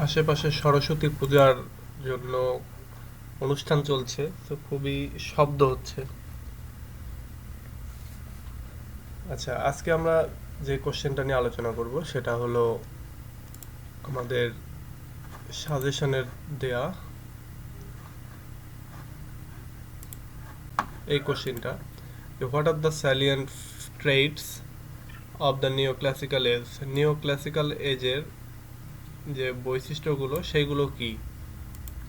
আশেপাশে সরস্বতী পূজার জন্য অনুষ্ঠান চলছে, তো খুবই শব্দ হচ্ছে। আচ্ছা, আজকে আমরা যে কোশ্চেনটা নিয়ে আলোচনা করব সেটা হলো আমাদের সাজেশনের দেয়া এই কোশ্চেনটা, what are the salient traits of the neo classical age. Neo classical এজের যে বৈশিষ্ট্যগুলো সেইগুলো কি?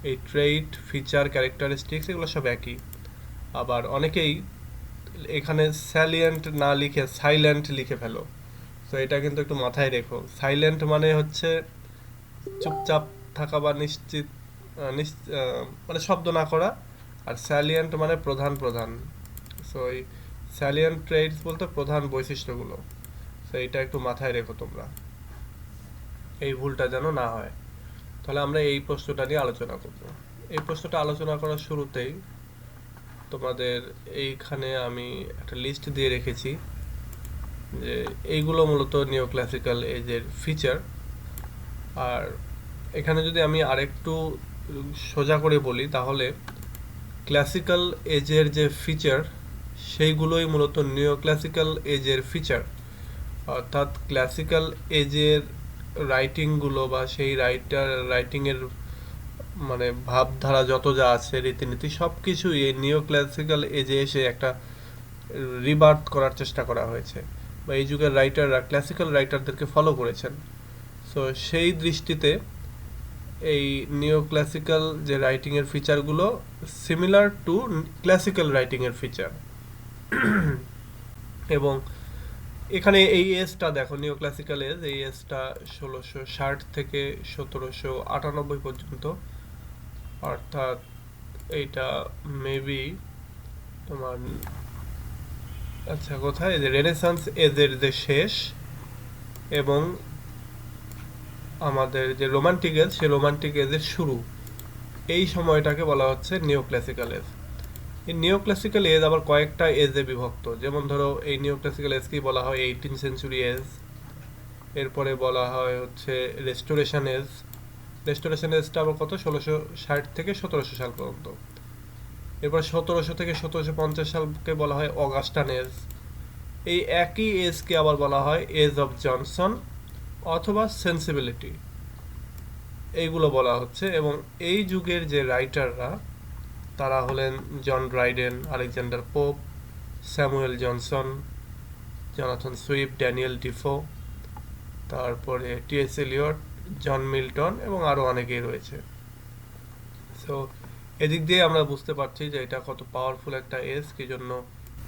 এই ট্রেট, ফিচার, ক্যারেক্টারিস্টিক্স এগুলো সব একই। আবার অনেকেই এখানে স্যালিয়েন্ট না লিখে সাইলেন্ট লিখে ফেলো, তো এটা কিন্তু একটু মাথায় রেখো। সাইলেন্ট মানে হচ্ছে চুপচাপ থাকা বা নিশ্চিত, মানে শব্দ না করা। আর স্যালিয়েন্ট মানে প্রধান প্রধান। সো এই স্যালিয়েন্ট ট্রেটস বলতে প্রধান বৈশিষ্ট্যগুলো। তো এটা একটু মাথায় রেখো তোমরা, এই ভুলটা যেন না হয়। তাহলে আমরা এই প্রশ্নটা নিয়ে আলোচনা করব। এই প্রশ্নটা আলোচনা করার শুরুতেই তোমাদের এইখানে আমি একটা লিস্ট দিয়ে রেখেছি যে এইগুলো মূলত নিও ক্লাসিক্যাল এজের ফিচার। আর এখানে যদি আমি আরেকটু সোজা করে বলি তাহলে ক্লাসিক্যাল এজের যে ফিচার সেইগুলোই মূলত নিও ক্লাসিক্যাল এজের ফিচার। অর্থাৎ ক্লাসিক্যাল এজের রাইটিংগুলো বা সেই রাইটিংয়ের মানে ভাবধারা যত যা আছে, রীতিনীতি সব কিছুই এই নিও ক্লাসিক্যাল এজে এসে একটা রিবার্থ করার চেষ্টা করা হয়েছে, বা এই যুগের রাইটাররা ক্লাসিক্যাল রাইটারদেরকে ফলো করেছেন। সো সেই দৃষ্টিতে এই নিও ক্লাসিক্যাল যে রাইটিংয়ের ফিচারগুলো সিমিলার টু ক্লাসিক্যাল রাইটিংয়ের ফিচার। এবং এখানে এই এজটা দেখো, নিও ক্লাসিক্যাল এজ, এই এজটা 1660 থেকে 1798 পর্যন্ত। অর্থাৎ এইটা মেবি তোমার, আচ্ছা কোথায়, যে রেনেসান্স এজের যে শেষ এবং আমাদের যে রোমান্টিক এজ, সে রোমান্টিক এজের শুরু, এই সময়টাকে বলা হচ্ছে নিও ক্লাসিক্যাল এজ। এই নিও ক্লাসিক্যাল এজ আবার কয়েকটা এজে বিভক্ত। যেমন ধরো এই নিও ক্লাসিক্যাল এজকেই বলা হয় 18th সেঞ্চুরি এজ। এরপরে বলা হয় হচ্ছে রেস্টোরেশন এজ। রেস্টোরেশন এজটা আবার কত, 1660 থেকে 1700 সাল পর্যন্ত। এরপর 1700 থেকে 1750 সালকে বলা হয় অগাস্টান এজ। এই একই এজকে আবার বলা হয় এজ অফ জনসন অথবা সেন্সিবিলিটি, এইগুলো বলা হচ্ছে। এবং এই যুগের যে রাইটাররা তারা হলেন John Dryden, Alexander Pope, Samuel Johnson, Jonathan Swift, Daniel Defoe, তারপরে টিএস এলিয়ট, জন মিল্টন এবং আরও অনেকেই রয়েছে। সো এদিক দিয়ে আমরা বুঝতে পারছি যে এটা কত পাওয়ারফুল একটা এজ, কি জন্য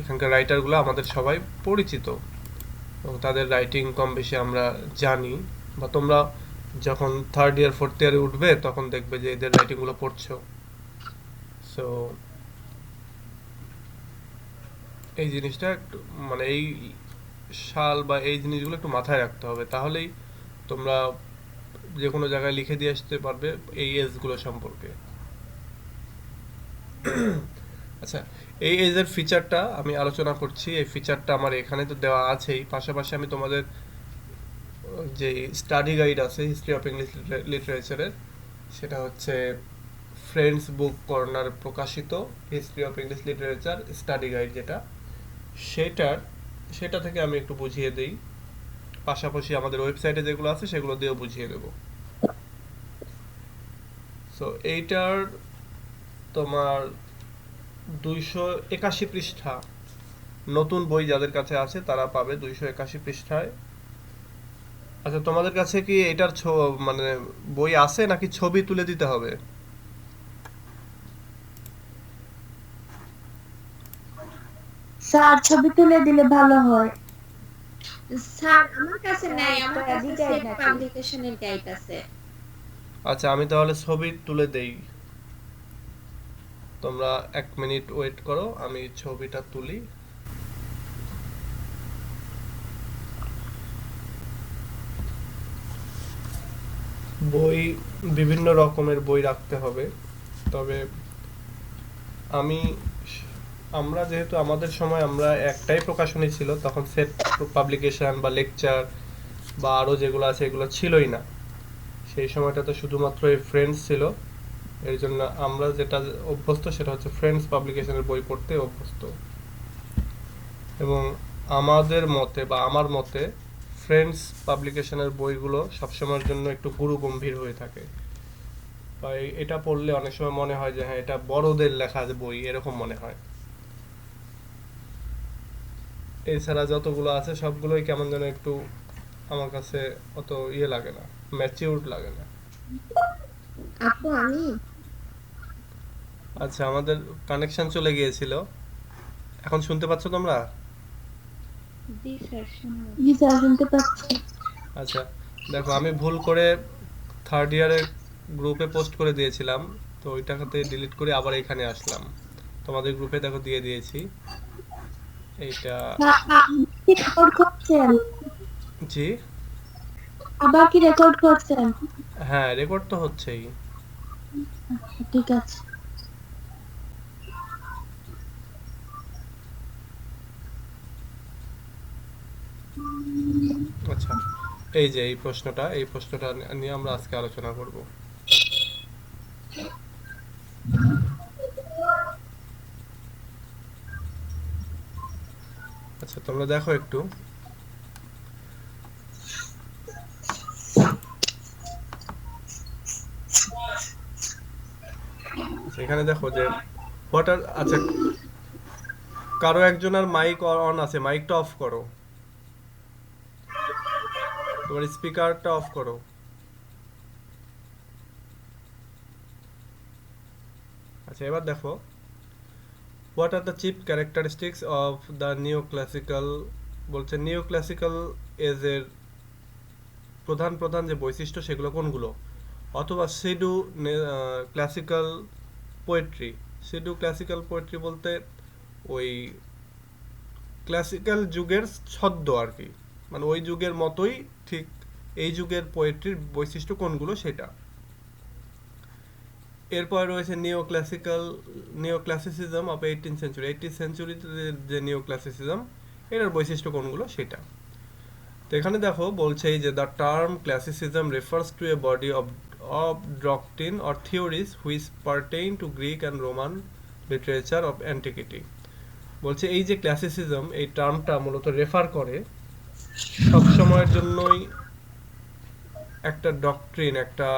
এখানকার রাইটারগুলো আমাদের সবাই পরিচিত এবং তাদের রাইটিং কম বেশি আমরা জানি। বা তোমরা যখন থার্ড ইয়ার ফোর্থ ইয়ারে উঠবে তখন দেখবে যে এদের রাইটিংগুলো পড়ছো। সো এই জিনিসটা একটু মানে এই সাল বা এই জিনিসগুলো একটু মাথায় রাখতে হবে, তাহলেই তোমরা যে কোনো জায়গায় লিখে দিয়ে আসতে পারবে এই এজগুলো সম্পর্কে। আচ্ছা, এই এজের ফিচারটা আমি আলোচনা করছি। এই ফিচারটা আমার এখানে তো দেওয়া আছেই, পাশাপাশি আমি তোমাদের যে স্টাডি গাইড আছে হিস্ট্রি অফ ইংলিশ লিটারেচারের, সেটা হচ্ছে ফ্রেন্ডস বুক কর্নার প্রকাশিত history of English literature study guide, যেটা সেটার সেটা থেকে আমি একটু বুঝিয়ে দিই। পাশাপাশি আমাদের ওয়েবসাইটে যেগুলো আছে সেগুলো দিয়েও বুঝিয়ে দেবো। সো এইটার তোমার 281 পৃষ্ঠা, নতুন বই যাদের কাছে আছে তারা পাবে 281 পৃষ্ঠায়। আচ্ছা, তোমাদের কাছে কি এটার মানে বই আছে নাকি ছবি তুলে দিতে হবে? স্যার ছবি তুলে দিলে ভালো হয়। স্যার আমার কাছে স্যার নাই, আমার স্টাডি কাছে গাইড সেফ নাকি? পাবলিকেশনের গাইড আছে। আচ্ছা, আমি তাহলে ছবি তুলে দেই, তোমরা 1 মিনিট ওয়েট করো, আমি ছবিটা তুলি। বই বিভিন্ন রকমের বই রাখতে হবে, তবে আমি আমরা যেহেতু আমাদের সময় আমরা একটাই প্রকাশনী ছিল, তখন সেট পাবলিকেশন বা লেকচার বা আরও যেগুলো আছে এগুলো ছিলই না। সেই সময়টাতে শুধুমাত্র এই ফ্রেন্ডস ছিল, এর জন্য আমরা যেটা অভ্যস্ত সেটা হচ্ছে ফ্রেন্ডস পাবলিকেশনের বই পড়তে অভ্যস্ত। এবং আমাদের মতে বা আমার মতে ফ্রেন্ডস পাবলিকেশনের বইগুলো সবসময়ের জন্য একটু গুরুগম্ভীর হয়ে থাকে, বা এটা পড়লে অনেক সময় মনে হয় যে হ্যাঁ এটা বড়দের লেখা বই এরকম মনে হয়। এছাড়া যতগুলো আছে সবগুলোই কেমন যেন একটু আমার কাছে অত ইয়ে লাগে না, ম্যাচিউরড লাগে না। আপু আমি আচ্ছা, আমাদের কানেকশন চলে গিয়েছিল, এখন শুনতে পাচ্ছ তোমরা? জি স্যার শুনুন। জি স্যার শুনতে পাচ্ছি। আচ্ছা, দেখো আমি ভুল করে থার্ড ইয়ারের গ্রুপে পোস্ট করে দিয়েছিলাম, তো ওইটাতে ডিলিট করে আবার এখানে আসলাম, তোমাদের গ্রুপে দেখো দিয়ে দিয়েছি এইটা। কি রেকর্ড করছেন? জি, আবার কি রেকর্ড করছেন? হ্যাঁ রেকর্ড তো হচ্ছেই। আচ্ছা, ঠিক আছে। আচ্ছা, এই যে এই প্রশ্নটা নিয়ে আমরা আজকে আলোচনা করব। আচ্ছা, তোমরা দেখো একটু, আচ্ছা, এখানে দেখো যে হোয়াট আর, আচ্ছা কারো একজনের মাইক অন আছে, মাইকটা অফ করো, তোমার স্পিকারটা অফ করো। আচ্ছা, এবার দেখো what are the chief characteristics of the neo classical, বলছে নিও ক্লাসিক্যাল এজের প্রধান প্রধান যে বৈশিষ্ট্য সেগুলো কোনগুলো, অথবা সিডু ক্লাসিক্যাল পোয়েট্রি। সিডু ক্লাসিক্যাল পোয়েট্রি বলতে ওই ক্লাসিক্যাল যুগের ছদ্ম আর কি, মানে ওই যুগের মতোই ঠিক এই যুগের পোয়েট্রির বৈশিষ্ট্য কোনগুলো সেটা। এরপর রয়েছে নিও classicism of 18th century, 18th সেঞ্চুরিতে যে নিও ক্লাসিসিজম এটার বৈশিষ্ট্য কোনগুলো সেটা। তো এখানে দেখো বলছে যে the term classicism refers to a body of doctrine or theories which pertain to Greek and Roman literature of antiquity. বলছে এই যে ক্লাসিসিজম এই টার্মটা মূলত রেফার করে সব সময়ের জন্যই একটা ডক্ট্রিন, একটা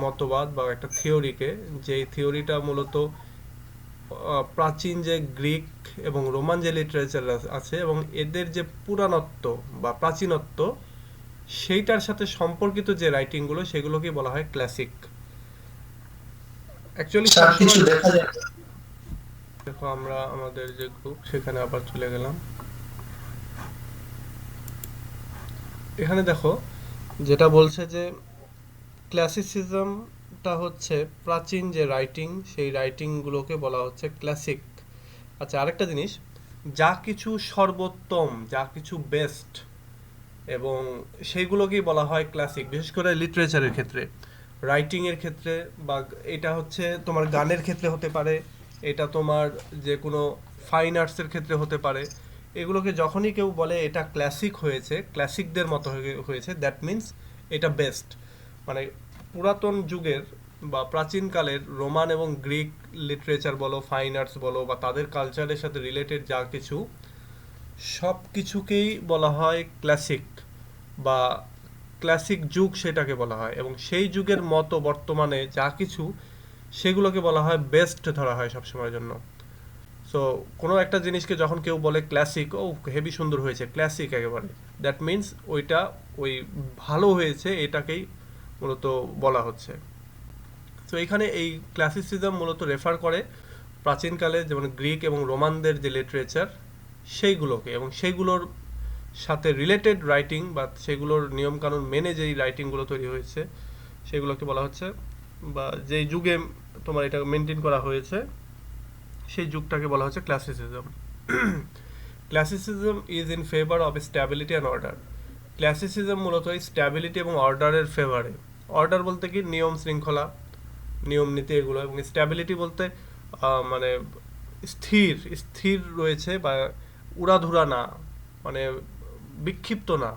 মতবাদ বা একটা থিওরিকে, যেই থিওরিটা মূলত প্রাচীন যে গ্রিক এবং রোমান যে লিটারেচার আছে এবং এদের যে পুরাণত্ব বা প্রাচীনত্ব সেইটার সাথে সম্পর্কিত যে রাইটিংগুলো সেগুলোকে বলা হয় ক্লাসিক। অ্যাকচুয়ালি কিছু দেখা যায়। দেখো আমরা আমাদের যে গ্রুপ সেখানে আবার চলে গেলাম, এখানে দেখো যেটা বলছে যে ক্লাসিসিজমটা হচ্ছে প্রাচীন যে রাইটিং সেই রাইটিংগুলোকে বলা হচ্ছে ক্লাসিক। আচ্ছা, আরেকটা জিনিস, যা কিছু সর্বোত্তম, যা কিছু বেস্ট এবং সেইগুলোকেই বলা হয় ক্লাসিক, বিশেষ করে লিটারেচারের ক্ষেত্রে, রাইটিংয়ের ক্ষেত্রে, বা এটা হচ্ছে তোমার গানের ক্ষেত্রে হতে পারে, এটা তোমার যে কোনো ফাইন আর্টসের ক্ষেত্রে হতে পারে। এগুলোকে যখনই কেউ বলে এটা ক্লাসিক হয়েছে, ক্লাসিকদের মতো হয়েছে, দ্যাট মিন্স এটা বেস্ট। মানে পুরাতন যুগের বা প্রাচীনকালের রোমান এবং গ্রিক লিটারেচার বলো, ফাইন আর্টস বলো, বা তাদের কালচারের সাথে রিলেটেড যা কিছু সব কিছুকেই বলা হয় ক্লাসিক, বা ক্লাসিক যুগ সেটাকে বলা হয়। এবং সেই যুগের মতো বর্তমানে যা কিছু সেগুলোকে বলা হয় বেস্ট ধরা হয় সবসময়ের জন্য। সো কোনো একটা জিনিসকে যখন কেউ বলে ক্লাসিক, ও হেভি সুন্দর হয়েছে, ক্লাসিক একেবারে, দ্যাট মিন্স ওইটা ওই ভালো হয়েছে এটাকেই মূলত বলা হচ্ছে। তো এখানে এই ক্লাসিসিজম মূলত রেফার করে প্রাচীনকালে যেমন গ্রিক এবং রোমানদের যে লিটারেচার সেইগুলোকে, এবং সেইগুলোর সাথে রিলেটেড রাইটিং বা সেগুলোর নিয়মকানুন মেনে যেই রাইটিংগুলো তৈরি হয়েছে সেগুলোকে বলা হচ্ছে, বা যেই যুগে তোমার এটা মেনটেন করা হয়েছে সেই যুগটাকে বলা হচ্ছে classicism. Classicism is in favour of stability and order. Classicism মূলত স্ট্যাবিলিটি এবং অর্ডারের ফেভারে। অর্ডার বলতে কি নিয়ম শৃঙ্খলা, নিয়ম নীতি এগুলো, এবং স্ট্যাবিলিটি বলতে মানে স্থির স্থির রয়েছে, বা উড়াধুরা না, মানে বিক্ষিপ্ত না।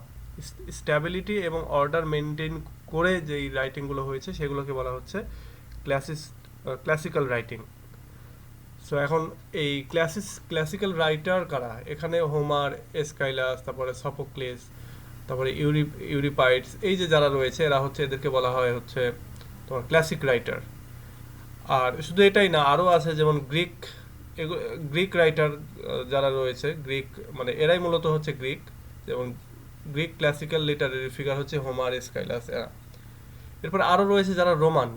স্ট্যাবিলিটি এবং অর্ডার মেনটেন করে যেই রাইটিংগুলো হয়েছে সেগুলোকে বলা হচ্ছে ক্লাসিক্যাল রাইটিং। সো এখন এই ক্লাসিক্যাল রাইটার কারা? এখানে হোমার, এসকাইলাস, তারপরে সফোক্লেস, তারপরে ইউরিপাইডস, এই যে যারা রয়েছে এরা হচ্ছে, এদেরকে বলা হয় হচ্ছে তোমার ক্লাসিক রাইটার। আর শুধু এটাই না, আরও আছে যেমন গ্রিক রাইটার যারা রয়েছে, গ্রিক মানে এরাই মূলত হচ্ছে গ্রিক, যেমন গ্রিক ক্লাসিক্যাল লিটারেরি ফিগার হচ্ছে হোমার, এসকাইলাস এরা। এরপর আরও রয়েছে যারা রোমান।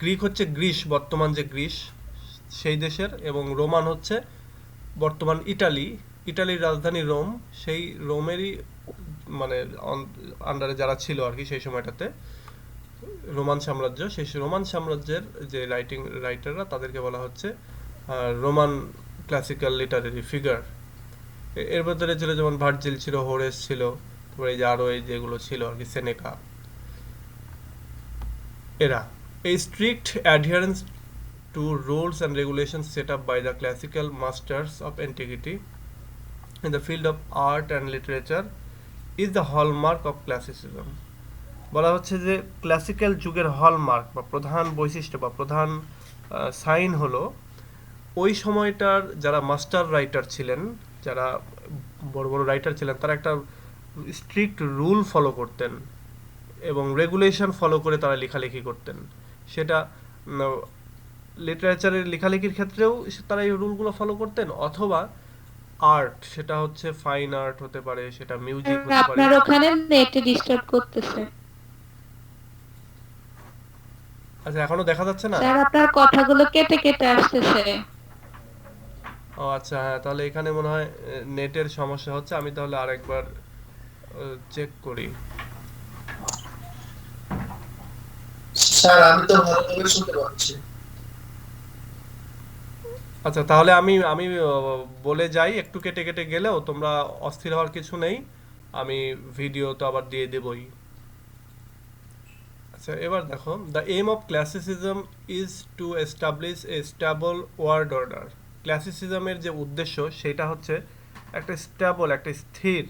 গ্রিক হচ্ছে গ্রিস, বর্তমান যে গ্রিস সেই দেশের, এবং রোমান হচ্ছে বর্তমান ইটালির রাজধানী রোম, সেই রোমেরই মানে আন্ডারে যারা ছিল আর কি সেই সময়টাতে, রোমান সাম্রাজ্য, সেই রোমান সাম্রাজ্যের যে রাইটাররা তাদেরকে বলা হচ্ছে রোমান ক্লাসিক্যাল লিটারেরি ফিগার। এর ভেতরে ছিল যেমন ভার্জিল ছিল, হোরেস ছিল, তারপরে এই যে আরও এই যেগুলো ছিল আর কি, সেনেকা, এরা। A strict adherence to rules and regulations set up by the classical masters of antiquity in the field of art and literature is the hallmark of classicism. বলা হচ্ছে যে ক্লাসিক্যাল যুগের হলমার্ক বা প্রধান বৈশিষ্ট্য বা প্রধান সাইন হলো ওই সময়টার যারা মাস্টার রাইটার ছিলেন, যারা বড় বড় রাইটার ছিলেন, তারা একটা স্ট্রিক্ট রুল ফলো করতেন এবং রেগুলেশন ফলো করে তারা লেখালেখি করতেন। সেটা লিটারেচারের লেখালেখির ক্ষেত্রেও তারা এই রুলগুলো ফলো করতেন, অথবা আর্ট, সেটা হচ্ছে ফাইন আর্ট হতে পারে, সেটা মিউজিক হতে পারে। আপনার ওখানে নেটে ডিস্টার্ব করতেছে। আচ্ছা, এখনো দেখা যাচ্ছে না? স্যার আপনার কথাগুলো কেটে কেটে আসতেছে। ও আচ্ছা, হ্যাঁ, তাহলে এখানে মনে হয় নেটের সমস্যা হচ্ছে। আমি তাহলে আরেকবার চেক করি। স্যার আমি তো ভালোভাবে শুনতে পাচ্ছি। আচ্ছা, তাহলে আমি আমি বলে যাই, একটু কেটে কেটে গেলেও তোমরা অস্থির হওয়ার কিছু নেই, আমি ভিডিও তো আবার দিয়ে দেবই। আচ্ছা, এবার দেখো, the aim of classicism is to establish a stable word order. ক্লাসিসিজমের যে উদ্দেশ্য সেটা হচ্ছে একটা স্টেবল, একটা স্থির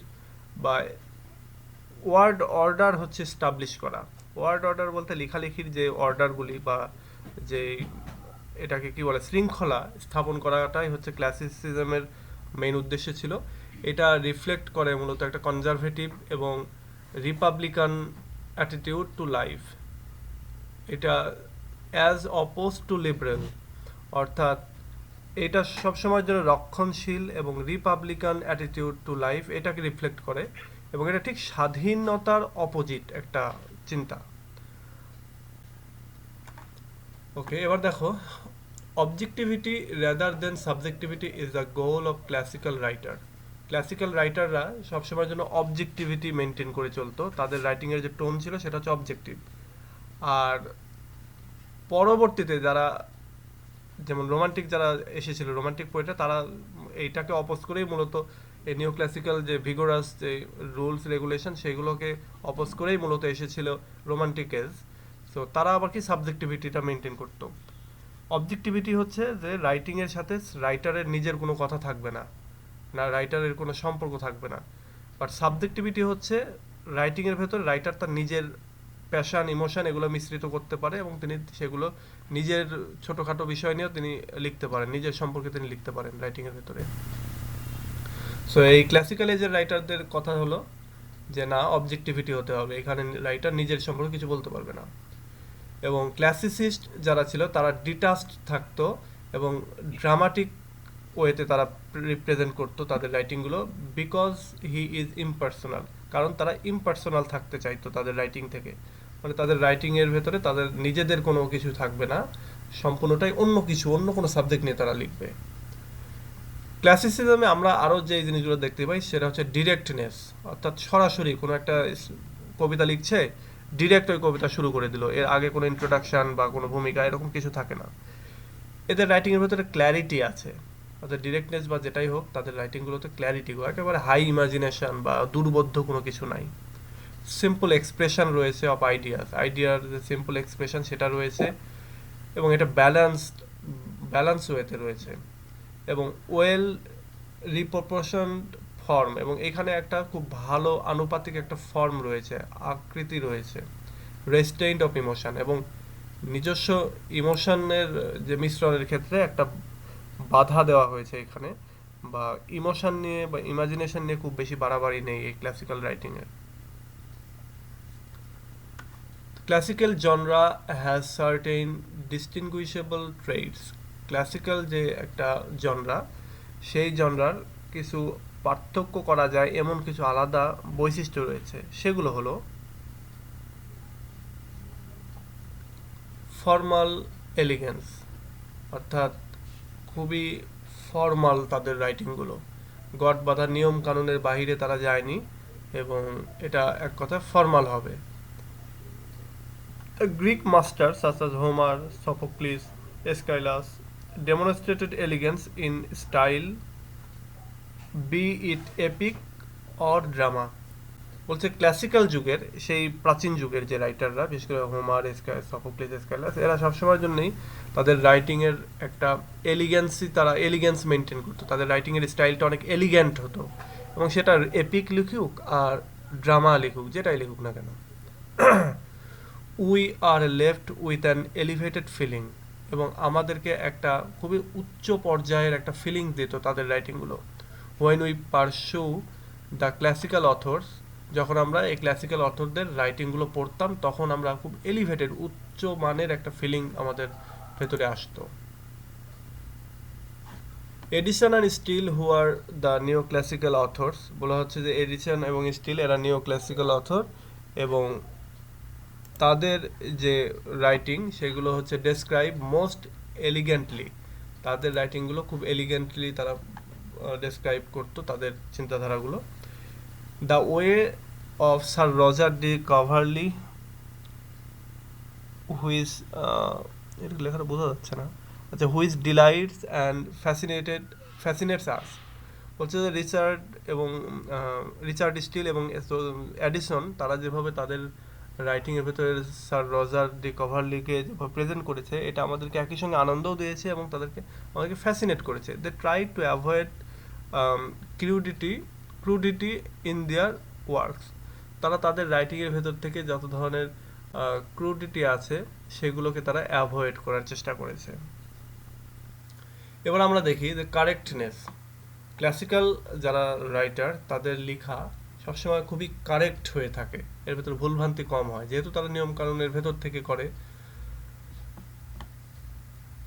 বা ওয়ার্ড অর্ডার হচ্ছে স্টাবলিশ করা। ওয়ার্ড অর্ডার বলতে লেখালেখির যে অর্ডারগুলি বা যে এটাকে কি বলে শৃঙ্খলা স্থাপন করাটাই হচ্ছে ক্লাসিসিজমের মেইন উদ্দেশ্য ছিল। এটা রিফ্লেক্ট করে মূলত একটা কনজারভেটিভ এবং রিপাবলিকান অ্যাটিটিউড টু লাইফ। এটা অ্যাজ অপোজ টু লিবারেল, অর্থাৎ এটা সবসময়ের জন্য রক্ষণশীল এবং রিপাবলিকান অ্যাটিটিউড টু লাইফ এটাকে রিফ্লেক্ট করে, এবং এটা ঠিক স্বাধীনতার অপোজিট একটা চিন্তা। ওকে, এবার দেখো, objectivity rather than subjectivity is the goal of classical writer. Classical রাইটাররা সবসময়ের জন্য অবজেক্টিভিটি মেনটেন করে চলতো, তাদের রাইটিংয়ের যে টোন ছিল সেটা হচ্ছে অবজেক্টিভ। আর পরবর্তীতে যারা যেমন রোমান্টিক যারা এসেছিল, রোমান্টিক পোয়েটরা, তারা এইটাকে অপোজ করেই মূলত এই নিও ক্লাসিক্যাল যে ভিগোরাস যে রুলস রেগুলেশন সেগুলোকে অপোজ করেই মূলত এসেছিল রোমান্টিক এজ। সো তারা আবার কি সাবজেক্টিভিটিটা মেনটেন করতো। অবজেক্টিভিটি হচ্ছে যে রাইটিংয়ের সাথে রাইটারের নিজের কোনো কথা থাকবে না, না রাইটারের কোনো সম্পর্ক থাকবে না। বাট সাবজেক্টিভিটি হচ্ছে রাইটিংয়ের ভেতর রাইটার তার নিজের প্যাশন, ইমোশন এগুলো মিশ্রিত করতে পারে এবং তিনি সেগুলো নিজের ছোটোখাটো বিষয় নিয়েও তিনি লিখতে পারেন, নিজের সম্পর্কে তিনি লিখতে পারেন রাইটিংয়ের ভেতরে। সো এই ক্লাসিক্যাল এজের রাইটারদের কথা হলো যে না, অবজেক্টিভিটি হতে হবে, এখানে রাইটার নিজের সম্পর্কে কিছু বলতে পারবে না। এবং ক্লাসিসিস্ট যারা ছিল তারা ডিটাচড থাকতো এবং ড্রামাটিক ওয়েতে তারা রিপ্রেজেন্ট করতো তাদের রাইটিংগুলো, বিকজ হি ইজ ইমপার্সোনাল, কারণ তারা ইমপার্সোনাল থাকতে চাইতো তাদের রাইটিং থেকে। মানে তাদের রাইটিংয়ের ভেতরে তাদের নিজেদের কোনো কিছু থাকবে না, সম্পূর্ণটাই অন্য কিছু, অন্য কোনো সাবজেক্ট নিয়ে তারা লিখবে। ক্লাসিসিজমে আমরা আরও যে জিনিসগুলো দেখতে পাই সেটা হচ্ছে ডিরেক্টনেস, অর্থাৎ সরাসরি কোনো একটা কবিতা লিখছে, ডিরেক্ট ওই কবিতা শুরু করে দিল, এর আগে কোনো ইন্ট্রোডাকশন বা কোনো ভূমিকা এরকম কিছু থাকে না। এদের রাইটিংয়ের ভেতরে ক্ল্যারিটি আছে, অর্থাৎ ডিরেক্টনেস বা যেটাই হোক তাদের রাইটিংগুলোতে ক্ল্যারিটি, একেবারে হাই ইমাজিনেশন বা দুর্বোধ্য কোনো কিছু নাই। সিম্পল এক্সপ্রেশন রয়েছে অফ আইডিয়ার যে সিম্পল এক্সপ্রেশন সেটা রয়েছে, এবং এটা ব্যালেন্স ওয়েতে রয়েছে, এবং ওয়েল রিপ্রপোর্শনড ফর্ম, এবং এখানে একটা খুব ভালো আনুপাতিক একটা ফর্ম রয়েছে, আকৃতি রয়েছে, রেস্ট্রেইন্ট অফ ইমোশন, এবং নিজস্ব ইমোশনের যে মিশ্রণের ক্ষেত্রে একটা বাধা দেওয়া হয়েছে এখানে, বা ইমোশন নিয়ে বা ইমাজিনেশন নিয়ে খুব বেশি বাড়াবাড়ি নেই এই ক্লাসিক্যাল রাইটিং এর। Classical genre has certain distinguishable traits. Classical যে একটা জনরা, সেই জনরার কিছু পার্থক্য করা যায় এমন কিছু আলাদা বৈশিষ্ট্য রয়েছে, সেগুলো হলো ফর্মাল এলিগেন্স, অর্থাৎ খুবই ফর্মাল তাদের রাইটিংগুলো, গট বাঁধা নিয়ম কানুনের বাহিরে তারা যায়নি, এবং এটা এক কথা ফর্মাল হবে। Greek masters such as Homer, Sophocles, Aeschylus demonstrated elegance in style, be it epic or drama. বলছে ক্লাসিক্যাল যুগের, সেই প্রাচীন যুগের যে রাইটাররা, বিশেষ করে হোমার, সফোক্লিস, এসকাইলাস, এরা সবসময়ের জন্যই তাদের রাইটিংয়ের একটা এলিগেন্সি, তারা এলিগেন্স মেনটেন করতো, তাদের রাইটিংয়ের স্টাইলটা অনেক এলিগ্যান্ট হতো, এবং সেটা এপিক লিখুক আর ড্রামা লিখুক, যেটাই লিখুক না কেন। We are left with an elevated feeling, এবং আমাদেরকে একটা খুবই উচ্চ পর্যায়ের একটা ফিলিং দিত তাদের রাইটিংগুলো। When we pursue the classical authors, যখন আমরা এই ক্লাসিক্যাল অথরদের রাইটিংগুলো পড়তাম, তখন আমরা খুব এলিভেটেড, উচ্চ মানের একটা ফিলিং আমাদের ভেতরে আসতো। Addison and Steele who are the neo classical authors, বলা হচ্ছে যে এডিসন এবং স্টিল এরা নিও ক্লাসিক্যাল অথর, এবং তাদের যে রাইটিং সেগুলো হচ্ছে ডেসক্রাইব মোস্ট এলিগেন্টলি, তাদের রাইটিংগুলো খুব এলিগেন্টলি তারা ডেসক্রাইব করতো তাদের চিন্তাধারাগুলো। The way of sir Roger de Coverley which, এটা লেখাটা বোঝা যাচ্ছে না, আচ্ছা, which delights and fascinates us, বলছে যে রিচার্ড স্টিল এবং এডিসন, তারা যেভাবে তাদের রাইটিংয়ের ভেতরে স্যার রজার ডি কভারলিকে যেভাবে প্রেজেন্ট করেছে, এটা আমাদেরকে একই সঙ্গে আনন্দও দিয়েছে এবং আমাদেরকে ফ্যাসিনেট করেছে। They try to avoid crudity in their works, তারা তাদের রাইটিংয়ের ভেতর থেকে যত ধরনের ক্রুডিটি আছে সেগুলোকে তারা অ্যাভয়েড করার চেষ্টা করেছে। এবার আমরা দেখি যে কারেক্টনেস। ক্লাসিক্যাল যারা রাইটার, তাদের লেখা সবসময় খুবই কারেক্ট হয়ে থাকে, এর ভেতর ভুলভ্রান্তি কম হয়, যেহেতু তারা নিয়ম কানুনের ভেতর থেকে করে।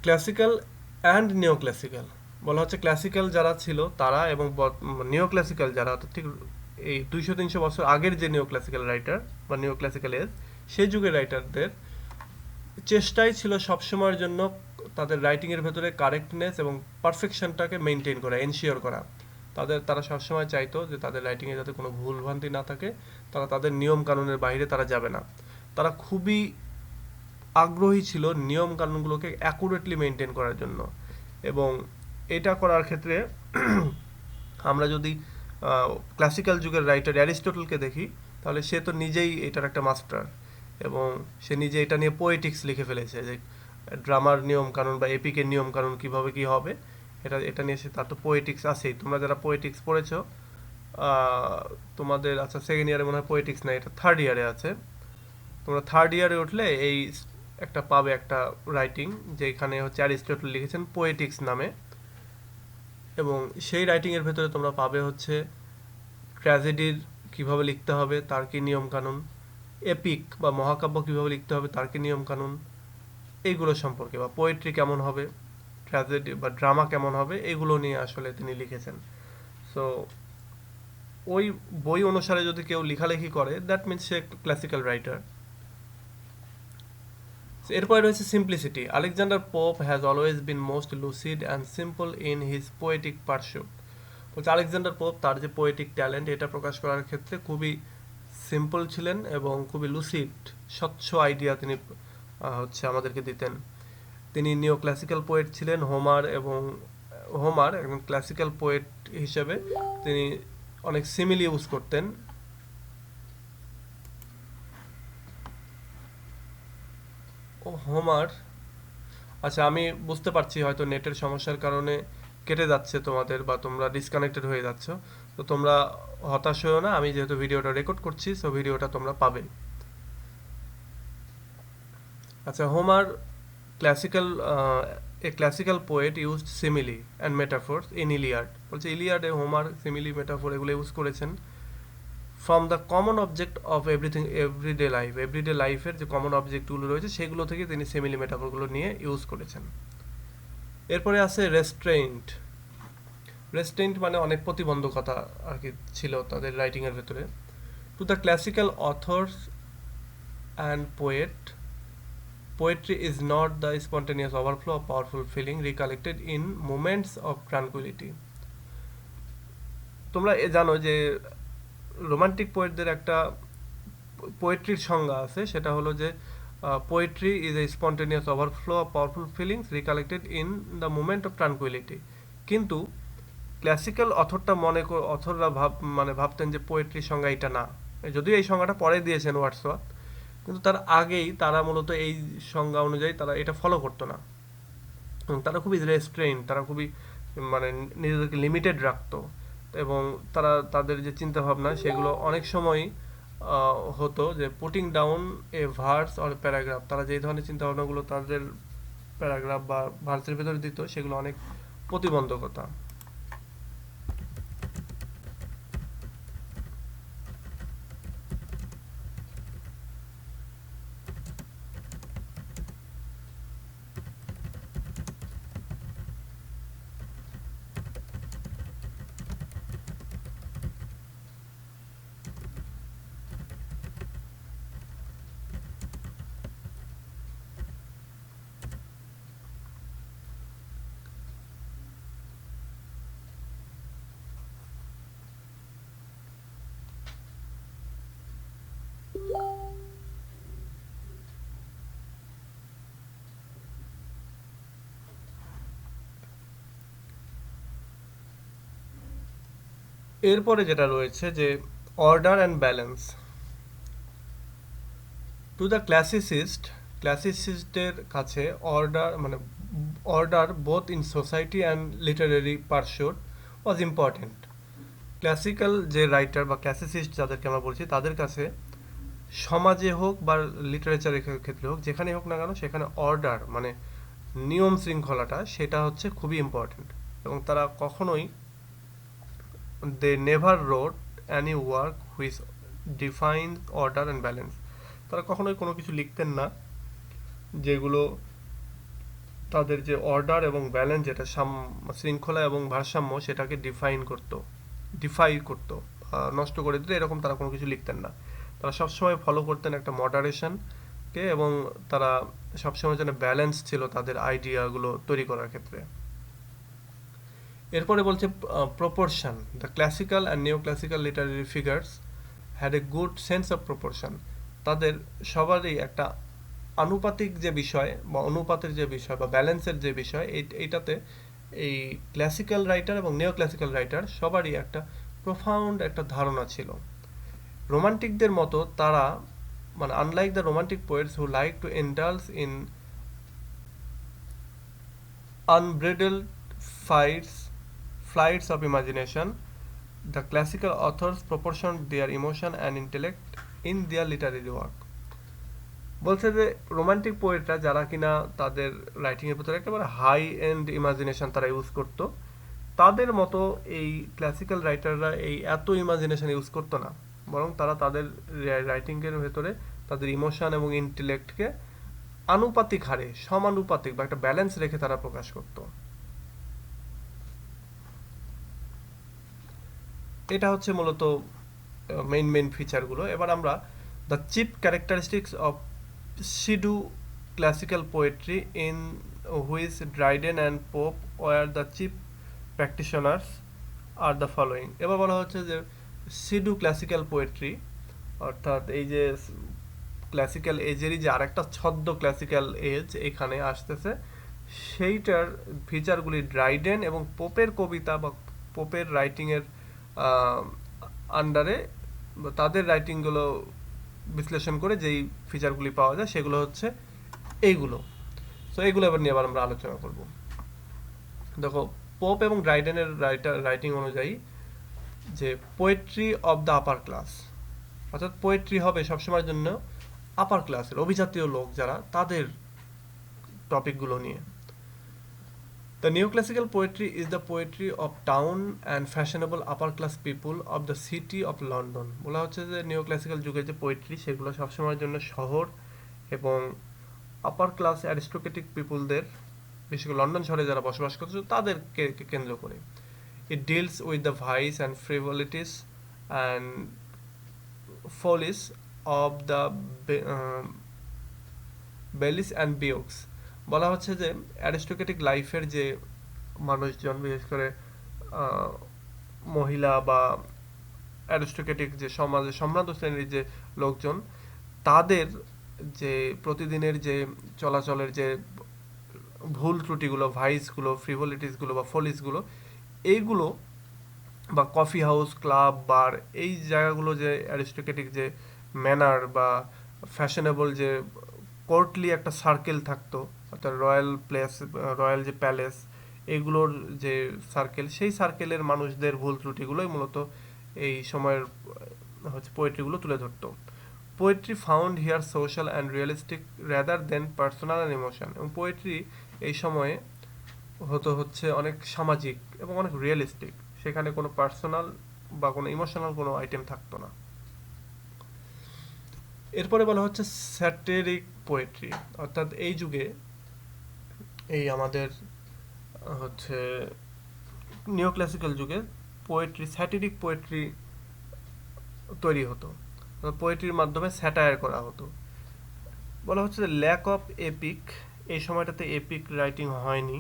ক্লাসিক্যাল অ্যান্ড নিও ক্লাসিক্যাল, বলা হচ্ছে ক্লাসিক্যাল যারা ছিল তারা এবং নিও ক্লাসিক্যাল যারা, ঠিক এই 200-300 বছর আগের যে নিও ক্লাসিক্যাল রাইটার বা নিও ক্লাসিক্যাল এজ, সেই যুগের রাইটারদের চেষ্টাই ছিল সবসময়ের জন্য তাদের রাইটিংয়ের ভেতরে কারেক্টনেস এবং পারফেকশনটাকে মেনটেন করা, এনশিওর করা। তারা সবসময় চাইতো যে তাদের রাইটিংয়ে যাতে কোনো ভুলভ্রান্তি না থাকে, তাদের নিয়ম কানুনের বাইরে তারা যাবে না। তারা খুবই আগ্রহী ছিল নিয়ম কানুনগুলোকে অ্যাকুরেটলি মেনটেন করার জন্য, এবং এটা করার ক্ষেত্রে আমরা যদি ক্লাসিক্যাল যুগের রাইটার অ্যারিস্টটলকে দেখি, তাহলে সে তো নিজেই এটার একটা মাস্টার, এবং সে নিজে এটা নিয়ে পোয়েটিক্স লিখে ফেলেছে, যে ড্রামার নিয়ম কানুন বা এপিকের নিয়ম কানুন কীভাবে কী হবে, এটা নিয়ে তার তো পোয়েটিক্স আছেই। তোমরা যারা পোয়েটিক্স পড়েছো, তোমাদের আচ্ছা সেকেন্ড ইয়ারে মনে হয় পোয়েটিক্স নাই, এটা থার্ড ইয়ারে আছে। তোমরা থার্ড ইয়ারে উঠলে এই একটা পাবে একটা রাইটিং, যেখানে হচ্ছে অ্যারিস্টটল লিখেছেন পোয়েটিক্স নামে, এবং সেই রাইটিংয়ের ভেতরে তোমরা পাবে হচ্ছে ট্র্যাজেডির কীভাবে লিখতে হবে তার কি নিয়ম কানুন, এপিক বা মহাকাব্য কীভাবে লিখতে হবে তার কি নিয়ম কানুন, এইগুলো সম্পর্কে, বা পোয়েট্রি কেমন হবে, ট্র্যাজেডি বা ড্রামা কেমন হবে, এগুলো নিয়ে আসলে তিনি লিখেছেন। সো ওই বই অনুসারে যদি কেউ লেখালেখি করে, দ্যাট মিনস সে ক্লাসিক্যাল রাইটার। এরপরে রয়েছে simplicity. Alexander Pope has always been most lucid and simple in his poetic pursuit, বলছে আলেকজান্ডার পোপ তার যে পোয়েটিক ট্যালেন্ট এটা প্রকাশ করার ক্ষেত্রে খুবই সিম্পল ছিলেন এবং খুবই লুসিড, স্বচ্ছ আইডিয়া তিনি হচ্ছে আমাদেরকে দিতেন। তিনি নিও ক্লাসিক্যাল পোয়েট ছিলেন। হোমার একজন ক্লাসিক্যাল পোয়েট হিসেবে তিনি অনেক সিমিলি ইউজ করতেন। হোমার, আচ্ছা আমি বুঝতে পারছি হয়তো নেটের সমস্যার কারণে কেটে যাচ্ছে তোমাদের, বা তোমরা ডিসকানেক্টেড হয়ে যাচ্ছ। তো তোমরা হতাশ হও না, আমি যেহেতু ভিডিওটা রেকর্ড করছি সো ভিডিওটা তোমরা পাবে। আচ্ছা, Homer classical a classical poet used simile and metaphors in Iliad. বলছে ইলিয়াডে হোমার সিমিলি মেটাফোর এগুলো ইউজ করেছেন from the common object of everything everyday life. Everyday লাইফের যে কমন অবজেক্টগুলো রয়েছে সেগুলো থেকে তিনি সিমিলি মেটাফোরগুলো নিয়ে ইউজ করেছেন। এরপরে আছে রেস্ট্রেইন্ট। রেস্ট্রেইন্ট মানে অনেক প্রতিবন্ধকতা আর কি ছিল তাদের রাইটিংয়ের ভেতরে। To the classical authors and poet, poetry is not the spontaneous overflow of powerful feeling recollected in moments of tranquility. তোমরা জানো যে রোমান্টিক পোয়েটদের একটা পোয়েট্রির সংজ্ঞা আছে, সেটা হলো যে poetry is a spontaneous overflow of powerful feelings recollected in the moment of tranquillity. কিন্তু ক্লাসিক্যাল অথররা ভাবতেন যে পোয়েট্রির সংজ্ঞা এটা না, যদিও এই সংজ্ঞাটা পরে দিয়েছেন ওয়ার্ডসওয়ার্থ, কিন্তু তার আগেই তারা মূলত এই সংজ্ঞা অনুযায়ী তারা এটা ফলো করতো না। তারা খুবই রেস্ট্রেইন, তারা খুবই নিজেদেরকে লিমিটেড রাখতো, এবং তারা তাদের যে চিন্তাভাবনা সেগুলো অনেক সময় হতো যে putting down A verse or paragraph. তারা যেই ধরনের চিন্তাভাবনাগুলো তাদের প্যারাগ্রাফ বা ভার্সের ভেতরে দিত সেগুলো অনেক প্রতিবন্ধকতা। এরপরে যেটা রয়েছে যে order and balance. To the ক্লাসিসিস্টের কাছে order both in society and literary pursuit was important. Classical যে রাইটার বা ক্লাসিসিস্ট যাদেরকে আমরা বলছি তাদের কাছে সমাজে হোক বা লিটারেচারের ক্ষেত্রে হোক, যেখানে হোক না কেন সেখানে অর্ডার মানে নিয়ম শৃঙ্খলাটা সেটা হচ্ছে খুবই ইম্পর্টেন্ট। এবং তারা কখনোই they never wrote any work which defines order and balance. তারা কখনোই কোনো কিছু লিখতেন না যেগুলো তাদের যে অর্ডার এবং ব্যালেন্স, যেটা শৃঙ্খলা এবং ভারসাম্য সেটাকে ডিফাই করতো, নষ্ট করে দিত, এরকম তারা কোনো কিছু লিখতেন না। তারা সবসময় ফলো করতেন একটা মডারেশনকে, এবং তারা সবসময় যেন ব্যালেন্স ছিল তাদের আইডিয়াগুলো তৈরি করার ক্ষেত্রে। এরপরে বলছে প্রপোর্শন। দ্য ক্লাসিক্যাল অ্যান্ড নিও classical Literary figures had a good sense of proportion. তাদের সবারই একটা আনুপাতিক যে বিষয় বা অনুপাতের যে বিষয় বা ব্যালেন্সের যে বিষয়, এইটাতে এই ক্লাসিক্যাল রাইটার এবং নিও ক্লাসিক্যাল রাইটার সবারই একটা প্রোফাউন্ড একটা ধারণা ছিল। রোমান্টিকদের মতো তারা unlike the romantic poets who like to indulge in unbridled flights of imagination, the classical authors proportioned their emotion and intellect in their literary work. বলছে যে রোমান্টিক পোয়েটরা যারা কিনা তাদের রাইটিং এর ভিতরে একেবারে হাই এন্ড ইমাজিনেশন তারা ইউজ করত, তাদের মতো এই ক্লাসিক্যাল রাইটাররা এই এত ইমাজিনেশন ইউজ করতো না, বরং তারা তাদের রাইটিং এর ভেতরে তাদের ইমোশন এবং ইন্টেলেক্টকে আনুপাতিক হারে, সমানুপাতিক বা একটা ব্যালেন্স রেখে তারা প্রকাশ করত। এটা হচ্ছে মূলত মেইন ফিচারগুলো। এবার আমরা the chief characteristics of pseudo classical poetry in which Dryden and Pope were the chief practitioners are the following. এবার বলা হচ্ছে যে সিডু ক্লাসিক্যাল পোয়েট্রি, অর্থাৎ এই যে ক্লাসিক্যাল এজেরই যে আরেকটা ছদ্ম ক্লাসিক্যাল এজ এখানে আসতেছে, সেইটার ফিচারগুলি ড্রাইডেন এবং পোপের কবিতা বা পোপের রাইটিংয়ের আন্ডারে তাদের রাইটিংগুলো বিশ্লেষণ করে যেই ফিচারগুলি পাওয়া যায় সেগুলো হচ্ছে এইগুলো। সো এইগুলো এবার নিয়ে আবার আমরা আলোচনা করব। দেখো, পোপ এবং ড্রাইডেনের রাইটিং অনুযায়ী যে poetry of the upper class, অর্থাৎ পোয়েট্রি হবে সবসময়ের জন্য আপার ক্লাসের অভিজাতীয় লোক যারা, তাদের টপিকগুলো নিয়ে। The new classical poetry is the poetry of town and fashionable upper class people of the city of London. বলা হচ্ছে যে নিউ ক্লাসিক্যাল যুগের যে পোয়েট্রি সেগুলো সবসময়ের জন্য শহর এবং আপার ক্লাস অ্যারিস্টোক্রেটিক পিপুলদের, বিশেষ করে লন্ডন শহরে যারা বসবাস করছে তাদেরকে কেন্দ্র করে। It deals with the vices and frivolities and follies of the belles and beaux. বলা হচ্ছে যে অ্যারিস্টোক্রেটিক লাইফের যে মানুষজন, বিশেষ করে মহিলা বা অ্যারিস্টোক্রেটিক যে সমাজে সম্ভ্রান্ত শ্রেণীর যে লোকজন, তাদের যে প্রতিদিনের যে চলাচলের যে ভুল ত্রুটিগুলো, ভাইসগুলো, ফ্রিভলিটিসগুলো বা ফলিসগুলো, এইগুলো বা কফি হাউস, ক্লাব, বার, এই জায়গাগুলো যে অ্যারিস্টোক্রেটিক যে ম্যানার বা ফ্যাশনেবল যে কোর্টলি একটা সার্কেল থাকতো, অর্থাৎ রয়্যাল প্লেস, রয়্যাল যে প্যালেস, এগুলোর যে সার্কেল, সেই সার্কেলের মানুষদের ভুল ত্রুটিগুলোই মূলত এই সময়ের হচ্ছে পোয়েট্রিগুলো তুলে ধরতো। Poetry found here social and realistic rather than personal and emotion. এবং পোয়েট্রি এই সময়ে হচ্ছে অনেক সামাজিক এবং অনেক রিয়েলিস্টিক, সেখানে কোনো পার্সোনাল বা কোনো ইমোশনাল কোনো আইটেম থাকতো না। এরপরে বলা হচ্ছে স্যাটিরিক পোয়েট্রি, অর্থাৎ এই যুগে এই আমাদের হচ্ছে নিও ক্লাসিক্যাল যুগে পোয়েট্রি, স্যাটিরিক পোয়েট্রি তৈরি হতো, পোয়েট্রির মাধ্যমে স্যাটায়ার করা হতো। বলা হচ্ছে যে ল্যাক অফ এপিক, এই সময়টাতে এপিক রাইটিং হয়নি।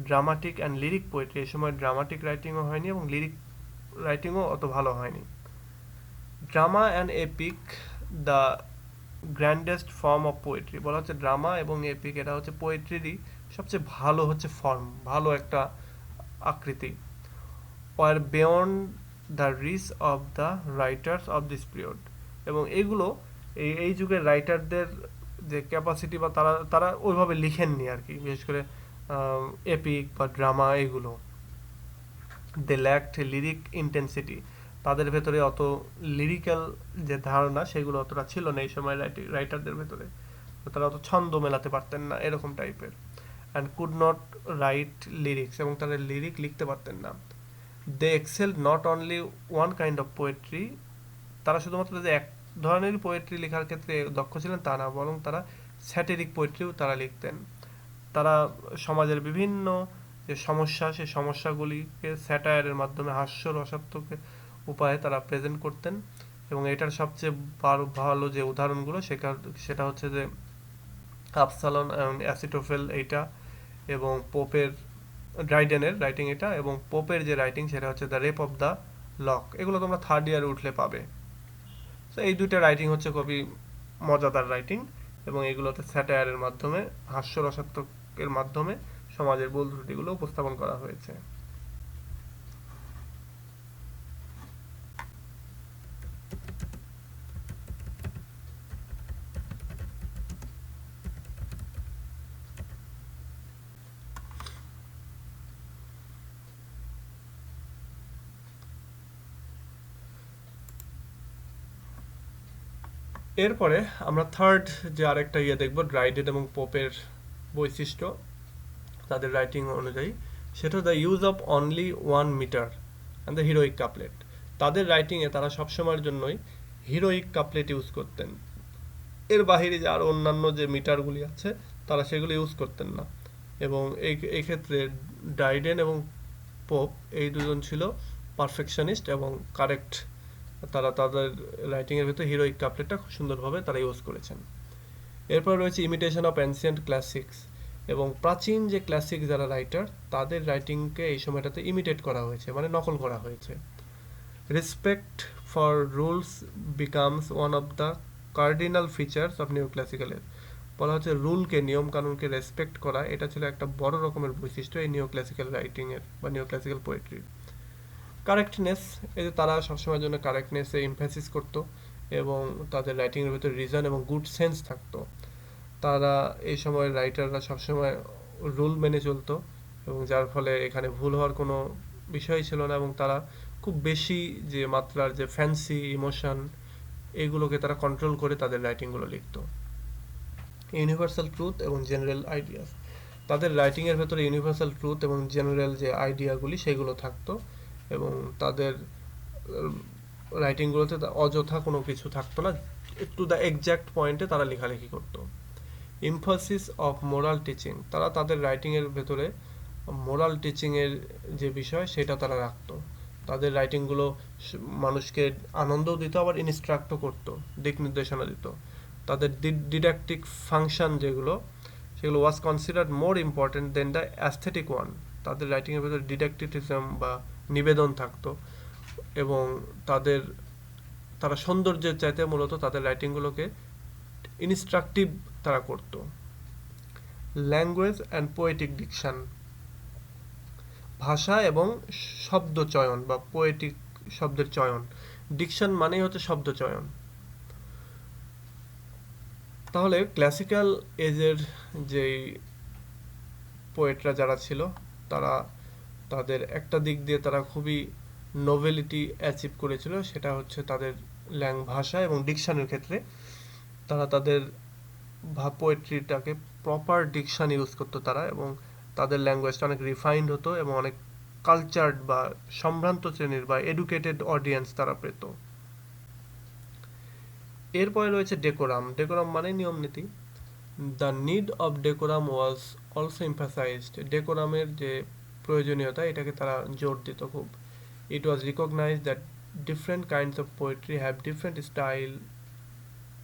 ড্রামাটিক অ্যান্ড লিরিক পোয়েট্রি, এই সময় ড্রামাটিক রাইটিংও হয়নি এবং লিরিক রাইটিংও অত ভালো হয়নি। Drama and epic the grandest form of poetry, বলা হচ্ছে ড্রামা এবং এপিক এটা হচ্ছে পোয়েট্রিরই সবচেয়ে ভালো হচ্ছে ফর্ম, ভালো একটা আকৃতি। Were beyond the reach of the writers of this period, এবং এইগুলো এই যুগের রাইটারদের যে ক্যাপাসিটি বা তারা ওইভাবে লিখেননি আর কি, বিশেষ করে এপিক বা ড্রামা এগুলো। দে ল্যাকড লিরিক ইন্টেন্সিটি, তাদের ভেতরে অত লিরিক্যাল যে ধারণা সেগুলো অতটা ছিল না এই সময় রাইটারদের ভেতরে, তারা অত ছন্দ মেলাতে পারতেন না এরকম টাইপের। And could not write lyrics, এবং তাদের লিরিক লিখতে পারতেন না। They excelled not only one kind of poetry, তারা শুধুমাত্র যে এক ধরনের পোয়েট্রি লেখার ক্ষেত্রে দক্ষ ছিলেন তা না, বরং তারা স্যাটিরিক পোয়েট্রিও তারা লিখতেন। তারা সমাজের বিভিন্ন যে সমস্যা, সেই সমস্যাগুলিকে স্যাটায়ারের মাধ্যমে হাস্য রসাত্মক উপায়ে তারা প্রেজেন্ট করতেন। এবং এটার সবচেয়ে ভালো যে উদাহরণগুলো সেটা হচ্ছে যে আপসালন এবং অ্যাসিটোফেল এইটা, এবং পোপের ড্রাইডেনের রাইটিং এটা, এবং পোপের যে রাইটিং সেটা হচ্ছে the rape of the lock. এগুলো তোমরা থার্ড ইয়ারে উঠলে পাবে। তো এই দুইটা রাইটিং হচ্ছে খুবই মজাদার রাইটিং, এবং এগুলোতে স্যাটায়ারের মাধ্যমে, হাস্য রসাত্মকের মাধ্যমে সমাজের ভুল ত্রুটিগুলো উপস্থাপন করা হয়েছে। এরপরে আমরা থার্ড যে আরেকটা দেখব, ড্রাইডেন এবং পোপের বৈশিষ্ট্য তাদের রাইটিং অনুযায়ী, সেটা the use of only one metre and the heroic couplet. তাদের রাইটিংয়ে তারা সবসময়ের জন্যই হিরোইক কাপলেট ইউজ করতেন, এর বাহিরে যে আরও অন্যান্য যে মিটারগুলি আছে তারা সেগুলো ইউজ করতেন না। এবং এই ক্ষেত্রে ড্রাইডেন এবং পোপ এই দুজন ছিল পারফেকশনিস্ট এবং কারেক্ট, তারা তাদের রাইটিংয়ের ভিতরে হিরোইক কাপলেটটা খুব সুন্দরভাবে তারা ইউজ করেছেন। এরপর রয়েছে ইমিটেশন অফ অ্যানসিয়েন্ট ক্লাসিক্স, এবং প্রাচীন যে ক্লাসিক যারা রাইটার তাদের রাইটিংকে এই সময়টাতে ইমিটেট করা হয়েছে, মানে নকল করা হয়েছে। Respect for rules becomes one of the cardinal features of new classical age, বলা হচ্ছে রুলকে, নিয়ম কানুনকে রেসপেক্ট করা, এটা ছিল একটা বড় রকমের বৈশিষ্ট্য এই নিউ ক্লাসিক্যাল রাইটিংয়ের বা নিউ ক্লাসিক্যাল পোয়েট্রির। কারেক্টনেস, এই যে তারা সবসময়ের জন্য কারেক্টনেসে এমফ্যাসিস করতো, এবং তাদের রাইটিংয়ের ভিতরে রিজন এবং গুড সেন্স থাকতো। তারা এই সময়ের রাইটাররা সবসময় রুল মেনে চলতো, এবং যার ফলে এখানে ভুল হওয়ার কোনো বিষয় ছিল না, এবং তারা খুব বেশি যে মাত্রার যে ফ্যান্সি ইমোশন এগুলোকে তারা কন্ট্রোল করে তাদের রাইটিংগুলো লিখতো। ইউনিভার্সাল ট্রুথ এবং জেনারেল আইডিয়াস, তাদের রাইটিংয়ের ভেতরে ইউনিভার্সাল ট্রুথ এবং জেনারেল যে আইডিয়াগুলি সেগুলো থাকতো, এবং তাদের রাইটিংগুলোতে অযথা কোনো কিছু থাকতো না, টু দ্য এক্স্যাক্ট পয়েন্টে তারা লেখালেখি করতো। এমফাসিস অফ মোরাল টিচিং, তারা তাদের রাইটিংয়ের ভেতরে মোরাল টিচিংয়ের যে বিষয় সেটা তারা রাখতো। তাদের রাইটিংগুলো মানুষকে আনন্দও দিত, আবার ইনস্ট্রাক্টও করতো, দিক নির্দেশনা দিত। তাদের ডিডাকটিক ফাংশন যেগুলো সেগুলো was considered more important than the aesthetic one. তাদের রাইটিংয়ের ভেতরে ডিডাকটিটিজম বা নিবেদন থাকতো, এবং তারা সৌন্দর্যের চাইতে মূলত তাদের রাইটিংগুলোকে ইনস্ট্রাকটিভ তারা করতো। ল্যাঙ্গুয়েজ অ্যান্ড পোয়েটিক ডিকশন, ভাষা এবং শব্দ চয়ন বা পোয়েটিক শব্দের চয়ন। ডিকশন মানেই হচ্ছে শব্দ চয়ন। তাহলে ক্লাসিক্যাল এজের যেই পোয়েটরা যারা ছিল তারা তাদের একটা দিক দিয়ে তারা খুবই নোভেলিটি অ্যাচিভ করেছিল, সেটা হচ্ছে তাদের ভাষা এবং ডিকশনের ক্ষেত্রে তারা তাদের পোয়েট্রিটাকে প্রপার ডিকশন ইউজ করতো তারা, এবং তাদের ল্যাঙ্গুয়েজটা অনেক রিফাইন্ড হতো এবং অনেক কালচার্ড বা সম্ভ্রান্ত শ্রেণীর বা এডুকেটেড অডিয়েন্স তারা পেত। এরপরে রয়েছে ডেকোরাম। ডেকোরাম মানে নিয়ম নীতি। The need of decorum was also emphasised, ডেকোরামের যে প্রয়োজনীয়তা এটাকে তারা জোর দিত খুব। It was recognised that different kinds of poetry have different style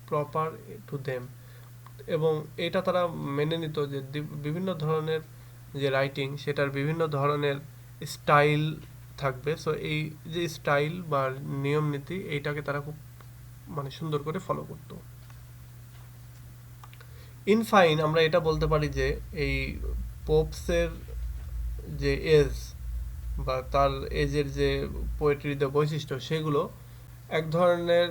proper to them, এবং এটা তারা মেনে নিত যে বিভিন্ন ধরনের যে রাইটিং সেটার বিভিন্ন ধরনের স্টাইল থাকবে। সো এই যে স্টাইল বা নিয়ম নীতি এইটাকে তারা খুব মানে সুন্দর করে ফলো করতো। ইনফাইন আমরা এটা বলতে পারি যে এই পোপসের যে এজ বা তার এজের যে পোয়েট্রির বৈশিষ্ট্য সেগুলো এক ধরনের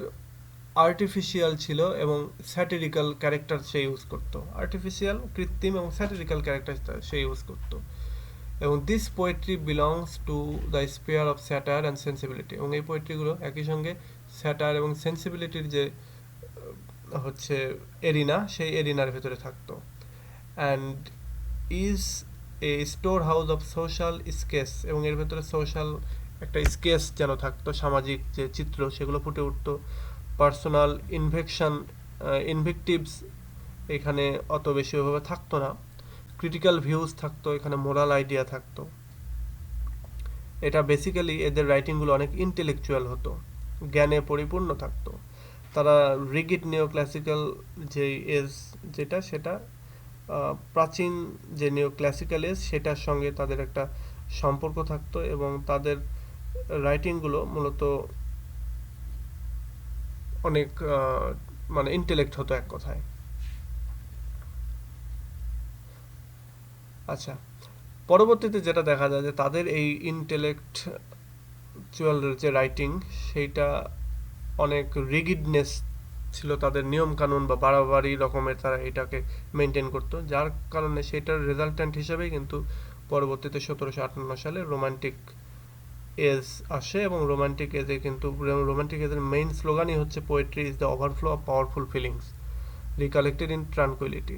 আর্টিফিশিয়াল ছিল এবং স্যাটিরিক্যাল ক্যারেক্টার সে ইউজ করতো। আর্টিফিশিয়াল কৃত্রিম এবং স্যাটিরিক্যাল ক্যারেক্টার সে ইউজ করতো, এবং this poetry belongs to the spare of satire and sensibility, এবং এই পোয়েট্রিগুলো একই সঙ্গে স্যাটায়ার এবং সেন্সিবিলিটির যে হচ্ছে এরিনা সেই এরিনার ভেতরে থাকতো। And is a store house of social sketch, এবং এর ভেতরে সোশ্যাল একটা স্কেচ যেন থাকতো, সামাজিক যে চিত্র সেগুলো ফুটে উঠতো। পার্সোনাল ইনভেকটিভস এখানে অত বেশি ওইভাবে থাকতো না। ক্রিটিক্যাল ভিউজ থাকতো, এখানে মোরাল আইডিয়া থাকতো। এটা বেসিক্যালি এদের রাইটিংগুলো অনেক ইন্টেলেকচুয়াল হতো, জ্ঞানে পরিপূর্ণ থাকতো। তারা রিগিড নিও ক্লাসিক্যাল যে এজ সেটা প্রাচীন যে নিও ক্লাসিক্যাল এজ সেটার সঙ্গে তাদের একটা সম্পর্ক থাকতো, এবং তাদের রাইটিংগুলো মূলত অনেক মানে ইন্টেলেক্ট হতো এক কথায়। আচ্ছা, পরবর্তীতে যেটা দেখা যায় যে তাদের এই ইন্টেলেকচুয়াল যে রাইটিং সেইটা অনেক রিগিডনেস ছিল, তাদের নিয়ম কানুন বা বাড়াবাড়ি রকমের তারা এটাকে মেনটেন করতো, যার কারণে সেটার রেজাল্টেন্ট হিসেবে কিন্তু পরবর্তীতে 1758 সালে রোমান্টিক এজ আসে, এবং রোমান্টিক এজে কিন্তু রোমান্টিক এজের মেইন স্লোগানই হচ্ছে poetry is the overflow of powerful feelings recollected in tranquillity.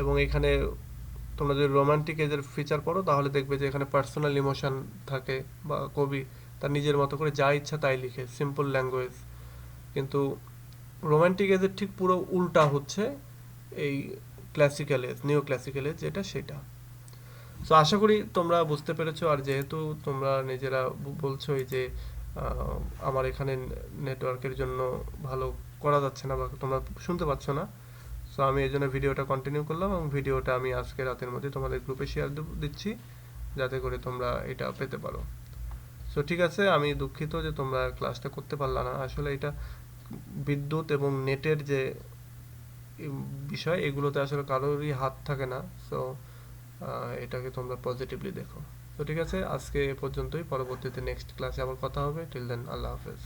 এবং এখানে তোমরা যদি রোমান্টিক এজের ফিচার পড়ো তাহলে দেখবে যে এখানে পার্সোনাল ইমোশন থাকে, বা কবি তার নিজের মতো করে যা ইচ্ছা তাই লিখে, সিম্পল ল্যাঙ্গুয়েজ। কিন্তু রোমান্টিক এজের ঠিক পুরো উল্টা হচ্ছে এই classical age, neo classical age যেটা সেটা। সো আশা করি তোমরা বুঝতে পেরেছো। আর যেহেতু তোমরা নিজেরা বলছোই যে আমার এখানে নেটওয়ার্কের জন্য ভালো করা যাচ্ছে না বা তোমরা শুনতে পাচ্ছ না, সো আমি এই জন্য ভিডিওটা কন্টিনিউ করলাম, এবং ভিডিওটা আমি আজকে রাতের মধ্যে তোমাদের গ্রুপে শেয়ার দিচ্ছি যাতে করে তোমরা এটা পেতে পারো। সো ঠিক আছে, আমি দুঃখিত যে তোমরা ক্লাসটা করতে পারলা না। আসলে এটা বিদ্যুৎ এবং নেটের যে বিষয় এগুলোতে আসলে কারোরই হাত থাকে না। সো এটাকে তোমরা পজিটিভলি দেখো। তো ঠিক আছে, আজকে এ পর্যন্তই। পরবর্তীতে নেক্সট ক্লাসে আবার কথা হবে। টিল দেন, আল্লাহ হাফেজ।